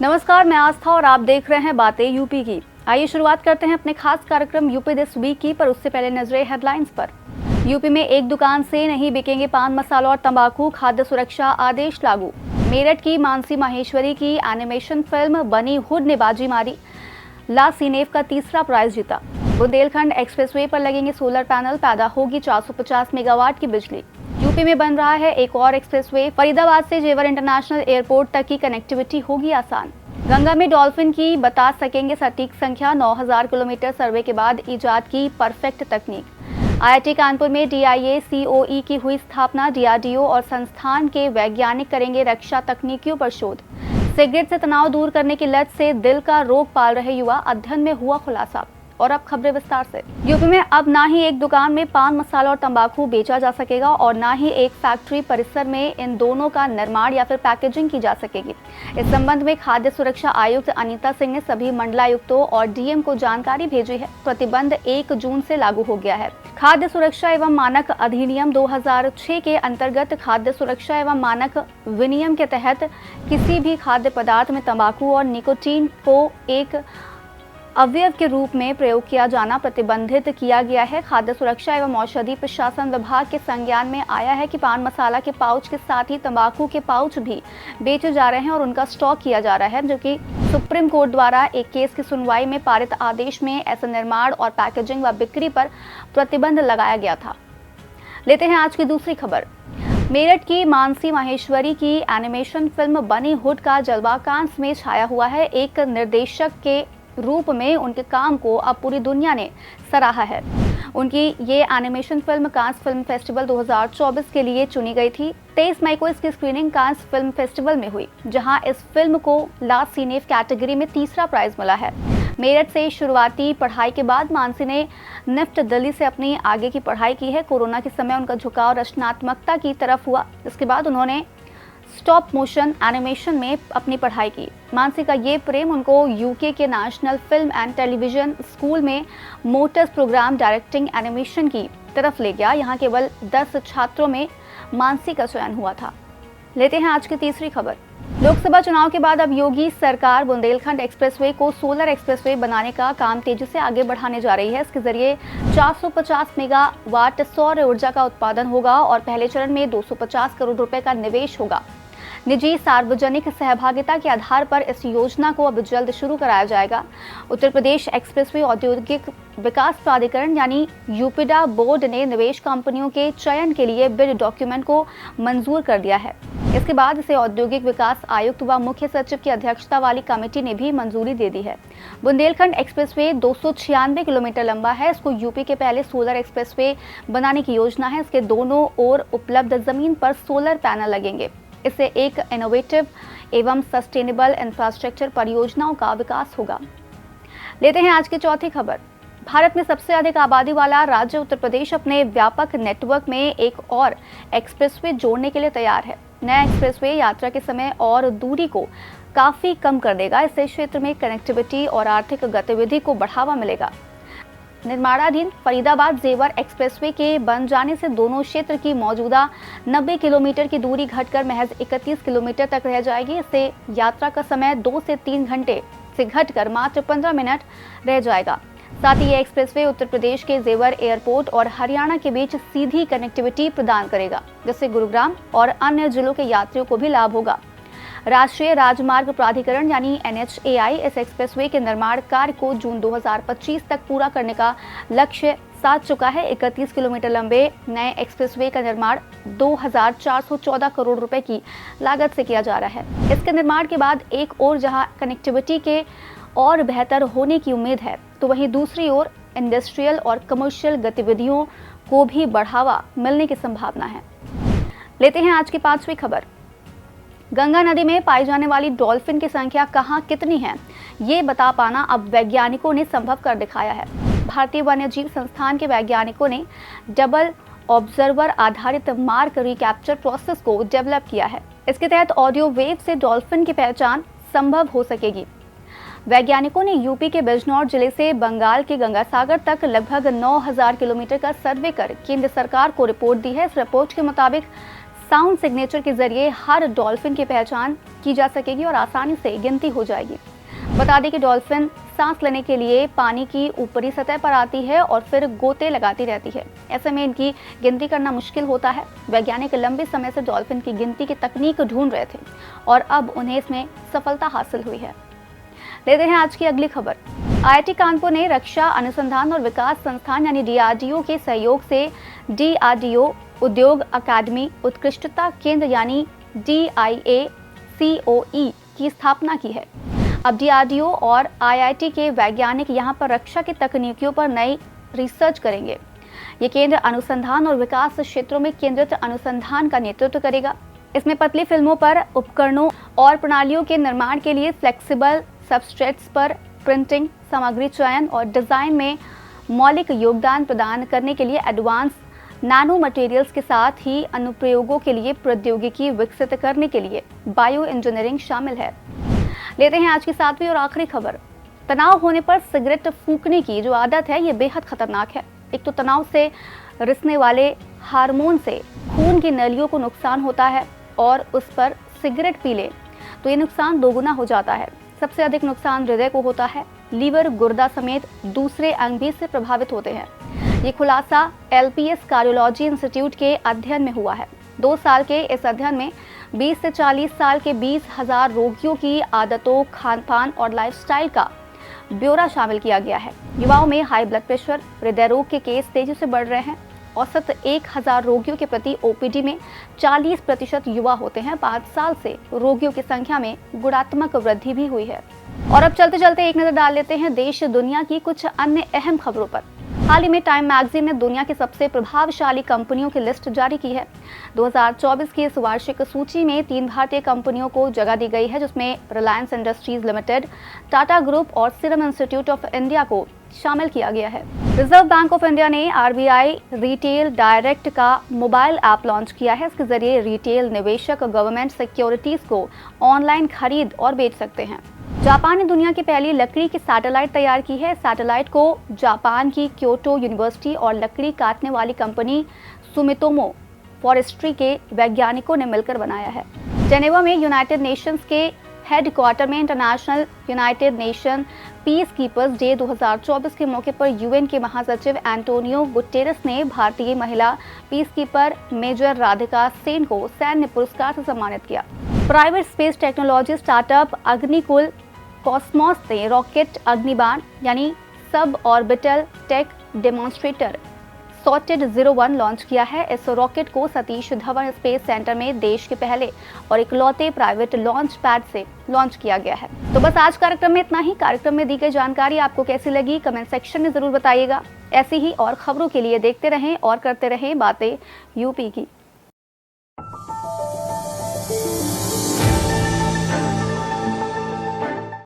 नमस्कार, मैं आस्था और आप देख रहे हैं बातें यूपी की। आइए शुरुआत करते हैं अपने खास कार्यक्रम यूपी दिस वीक की, पर उससे पहले नजरें हेडलाइंस पर। यूपी में एक दुकान से नहीं बिकेंगे पान मसाला और तंबाकू, खाद्य सुरक्षा आदेश लागू। मेरठ की मानसी माहेश्वरी की एनिमेशन फिल्म बनी हुड ने बाजी मारी, ला सीनेफ का तीसरा प्राइज जीता। बुंदेलखंड एक्सप्रेसवे पर लगेंगे सोलर पैनल, पैदा होगी 450 मेगावाट की बिजली। यूपी में बन रहा है एक और एक्सप्रेसवे, फरीदाबाद से जेवर इंटरनेशनल एयरपोर्ट तक की कनेक्टिविटी होगी आसान। गंगा में डॉल्फिन की बता सकेंगे सटीक संख्या, 9000 किलोमीटर सर्वे के बाद इजाद की परफेक्ट तकनीक। आईआईटी कानपुर में DIA-COE की हुई स्थापना, DRDO और संस्थान के वैज्ञानिक करेंगे रक्षा तकनीकियों पर शोध। सिगरेट से तनाव दूर करने की लत से दिल का रोग पाल रहे युवा, अध्ययन में हुआ खुलासा। और अब खबरें विस्तार से। यूपी में अब ना ही एक दुकान में पान मसाला और तंबाकू बेचा जा सकेगा और ना ही एक फैक्ट्री परिसर में इन दोनों का निर्माण या फिर पैकेजिंग की जा सकेगी। इस संबंध में खाद्य सुरक्षा आयुक्त अनीता सिंह ने सभी मंडलायुक्तों और DM को जानकारी भेजी है। प्रतिबंध 1 जून से लागू हो गया है। खाद्य सुरक्षा एवं मानक अधिनियम 2006 के अंतर्गत खाद्य सुरक्षा एवं मानक विनियम के तहत किसी भी खाद्य पदार्थ में तंबाकू और निकोटीन को एक अवयव के रूप में प्रयोग किया जाना प्रतिबंधित किया गया है। खाद्य सुरक्षा एवं औषधि प्रशासन विभाग के संज्ञान में आया है कि पान मसाला के पाउच के साथ ही तंबाकू के पाउच भी बेचे जा रहे हैं और उनका स्टॉक किया जा रहा है, जो कि सुप्रीम कोर्ट द्वारा एक केस की सुनवाई में पारित आदेश में ऐसे निर्माण और पैकेजिंग व बिक्री पर प्रतिबंध लगाया गया था। लेते हैं आज की दूसरी खबर। मेरठ की मानसी माहेश्वरी की एनिमेशन फिल्म बनी हुड का जलवा कांस में छाया हुआ है। एक निर्देशक के रूप में उनके काम को अब पूरी दुनिया ने सराहा है। उनकी ये animation film Cannes film festival 2024 के लिए चुनी गई थी। 23 मई को इसकी स्क्रीनिंग कांस फिल्म फेस्टिवल में हुई, जहां इस फिल्म को ला सीनेफ कैटेगरी में तीसरा प्राइज मिला है। मेरठ से शुरुआती पढ़ाई के बाद मानसी ने निफ्ट दिल्ली से अपनी आगे की पढ़ाई की है। कोरोना के समय उनका झुकाव रचनात्मकता की तरफ हुआ, जिसके बाद उन्होंने स्टॉप मोशन एनिमेशन में अपनी पढ़ाई की। मानसी का ये प्रेम उनको UK के national film and television school में मोटर्स प्रोग्राम डायरेक्टिंग एनिमेशन की तरफ ले गया। यहाँ केवल 10 छात्रों में मानसी का चयन हुआ था। लेते हैं आज की तीसरी खबर। लोकसभा चुनाव के बाद अब योगी सरकार बुंदेलखंड एक्सप्रेसवे को सोलर एक्सप्रेसवे बनाने का काम तेजी से आगे बढ़ाने जा रही है। इसके जरिए 450 मेगावाट सौर ऊर्जा का उत्पादन होगा और पहले चरण में 250 करोड़ रुपए का निवेश होगा। निजी सार्वजनिक सहभागिता के आधार पर इस योजना को अब जल्द शुरू कराया जाएगा। उत्तर प्रदेश एक्सप्रेसवे औद्योगिक विकास प्राधिकरण यानी यूपीडा बोर्ड ने निवेश कंपनियों के चयन के लिए बिड डॉक्यूमेंट को मंजूर कर दिया है। इसके बाद इसे औद्योगिक विकास आयुक्त व मुख्य सचिव की अध्यक्षता वाली कमेटी ने भी मंजूरी दे दी है। बुंदेलखंड एक्सप्रेसवे 296 किलोमीटर लंबा है। इसको यूपी के पहले सोलर एक्सप्रेसवे बनाने की योजना है। इसके दोनों ओर उपलब्ध जमीन पर सोलर पैनल लगेंगे। इससे एक इनोवेटिव एवं सस्टेनेबल इंफ्रास्ट्रक्चर परियोजनाओं का विकास होगा। लेते हैं आज की चौथी खबर। भारत में सबसे अधिक आबादी वाला राज्य उत्तर प्रदेश अपने व्यापक नेटवर्क में एक और एक्सप्रेसवे जोड़ने के लिए तैयार है। नया एक्सप्रेसवे यात्रा के समय और दूरी को काफी कम कर देगा। इससे क्षेत्र में कनेक्टिविटी और आर्थिक गतिविधि को बढ़ावा मिलेगा। निर्माणाधीन फरीदाबाद जेवर एक्सप्रेसवे के बन जाने से दोनों क्षेत्र की मौजूदा 90 किलोमीटर की दूरी घटकर महज 31 किलोमीटर तक रह जाएगी। इससे यात्रा का समय 2 से 3 घंटे से घटकर मात्र 15 मिनट रह जाएगा। साथ ही यह एक्सप्रेसवे उत्तर प्रदेश के जेवर एयरपोर्ट और हरियाणा के बीच सीधी कनेक्टिविटी प्रदान करेगा, जिससे गुरुग्राम और अन्य जिलों के यात्रियों को भी लाभ होगा। राष्ट्रीय राजमार्ग प्राधिकरण यानी NHAI इस एक्सप्रेसवे के निर्माण कार्य को जून 2025 तक पूरा करने का लक्ष्य साध चुका है। 31 किलोमीटर लंबे नए एक्सप्रेसवे का निर्माण 2414 करोड़ रुपए की लागत से किया जा रहा है। इसके निर्माण के बाद एक ओर जहां कनेक्टिविटी के और बेहतर होने की उम्मीद है, तो वहीं दूसरी ओर इंडस्ट्रियल और कमर्शियल गतिविधियों को भी बढ़ावा मिलने की संभावना है। लेते हैं आज की पांचवी खबर। गंगा नदी में पाई जाने वाली डॉल्फिन की संख्या कहां कितनी है, ये बता पाना अब वैज्ञानिकों ने संभव कर दिखाया है। भारतीय वन्यजीव संस्थान के वैज्ञानिकों ने डबल ऑब्जर्वर आधारित मार्क रिकैप्चर प्रोसेस को डेवलप किया है। इसके तहत ऑडियो वेव से डॉल्फिन की पहचान संभव हो सकेगी। वैज्ञानिकों ने यूपी के बिजनौर जिले से बंगाल के गंगासागर तक लगभग 9000 किलोमीटर का सर्वे कर केंद्र सरकार को रिपोर्ट दी है। इस रिपोर्ट के मुताबिक साउंड सिग्नेचर के जरिए हर डॉल्फिन की पहचान की जा सकेगी और आसानी से गिनती हो जाएगी। बता दें कि डॉल्फिन सांस लेने के लिए पानी की ऊपरी सतह पर आती है और फिर गोते लगाती रहती है। ऐसे में इनकी गिनती करना मुश्किल होता है। वैज्ञानिक लंबे समय से डॉल्फिन की गिनती की तकनीक ढूंढ रहे थे और अब उन्हें इसमें सफलता हासिल हुई है। लेते हैं आज की अगली खबर। IIT कानपुर ने रक्षा अनुसंधान और विकास संस्थान यानी DRDO के सहयोग से DRDO उद्योग अकादमी उत्कृष्टता केंद्र यानी DIACOE की स्थापना की है। अब DRDO और IIT के वैज्ञानिक यहां पर रक्षा की तकनीकियों पर नई रिसर्च करेंगे। ये केंद्र अनुसंधान और विकास क्षेत्रों में केंद्रित अनुसंधान का नेतृत्व करेगा। इसमें पतली फिल्मों पर उपकरणों और प्रणालियों के निर्माण के लिए फ्लेक्सिबल सबस्ट्रेट्स पर प्रिंटिंग, सामग्री चयन और डिजाइन में मौलिक योगदान प्रदान करने के लिए एडवांस नैनो मटेरियल्स के साथ ही अनुप्रयोगों के लिए प्रौद्योगिकी विकसित करने के लिए बायो इंजीनियरिंग शामिल है। लेते हैं आज की 7वीं और आखिरी खबर। तनाव होने पर सिगरेट फूंकने की जो आदत है ये बेहद खतरनाक है। एक तो तनाव से रिसने वाले हार्मोन से खून की नलियों को नुकसान होता है और उस पर सिगरेट पी ले तो ये नुकसान दोगुना हो जाता है। सबसे अधिक नुकसान हृदय को होता है। लीवर, गुर्दा समेत दूसरे अंग भी इससे प्रभावित होते हैं। ये खुलासा LPS कार्डियोलॉजी इंस्टीट्यूट के अध्ययन में हुआ है। 2 साल के इस अध्ययन में 20 से 40 साल के 20,000 रोगियों की आदतों, खान-पान और लाइफस्टाइल का ब्यौरा शामिल किया गया है। युवाओं में हाई ब्लड प्रेशर, हृदय रोग के केस तेजी से बढ़ रहे हैं। औसत 1000 रोगियों के प्रति OPD में 40% युवा होते हैं। 5 साल से रोगियों की संख्या में गुणात्मक वृद्धि भी हुई है। और अब चलते चलते एक नजर डाल लेते हैं देश दुनिया की कुछ अन्य अहम खबरों पर। हाल ही में टाइम मैगजीन ने दुनिया की सबसे प्रभावशाली कंपनियों की लिस्ट जारी की है। 2024 की इस वार्षिक सूची में 3 भारतीय कंपनियों को जगह दी गई है, जिसमें Reliance industries limited, Tata group और सीरम इंस्टीट्यूट ऑफ इंडिया को शामिल किया गया है। रिजर्व बैंक ऑफ इंडिया ने RBI रिटेल डायरेक्ट का मोबाइल ऐप लॉन्च किया है। इसके जरिए रिटेल निवेशक गवर्नमेंट सिक्योरिटीज को ऑनलाइन खरीद और बेच सकते हैं। जापान ने दुनिया की पहली लकड़ी की सैटेलाइट तैयार की है। सैटेलाइट को जापान की क्योटो यूनिवर्सिटी और लकड़ी काटने वाली कंपनी सुमितोमो फॉरेस्ट्री के वैज्ञानिकों ने मिलकर बनाया है। जेनेवा में यूनाइटेड नेशंस के हेडक्वार्टर में international United nation peace keepers day 2024 के मौके पर UN के महासचिव एंटोनियो गुटेरेस ने भारतीय महिला peace keeper major Radhika Sen को सैन्य पुरस्कार से सम्मानित किया। Private space technology startup Agnikul Cosmos ने रॉकेट अग्निबाण यानी सब orbital tech demonstrator sorted 01 launch किया है। इस रॉकेट को सतीश धवन स्पेस सेंटर में देश के पहले और इकलौते प्राइवेट लॉन्च पैड से लॉन्च किया गया है। तो बस आज कार्यक्रम में इतना ही। कार्यक्रम में दी गई जानकारी आपको कैसी लगी कमेंट सेक्शन में जरूर बताइएगा। ऐसी ही और खबरों के लिए देखते रहें और करते रहें बातें यूपी की।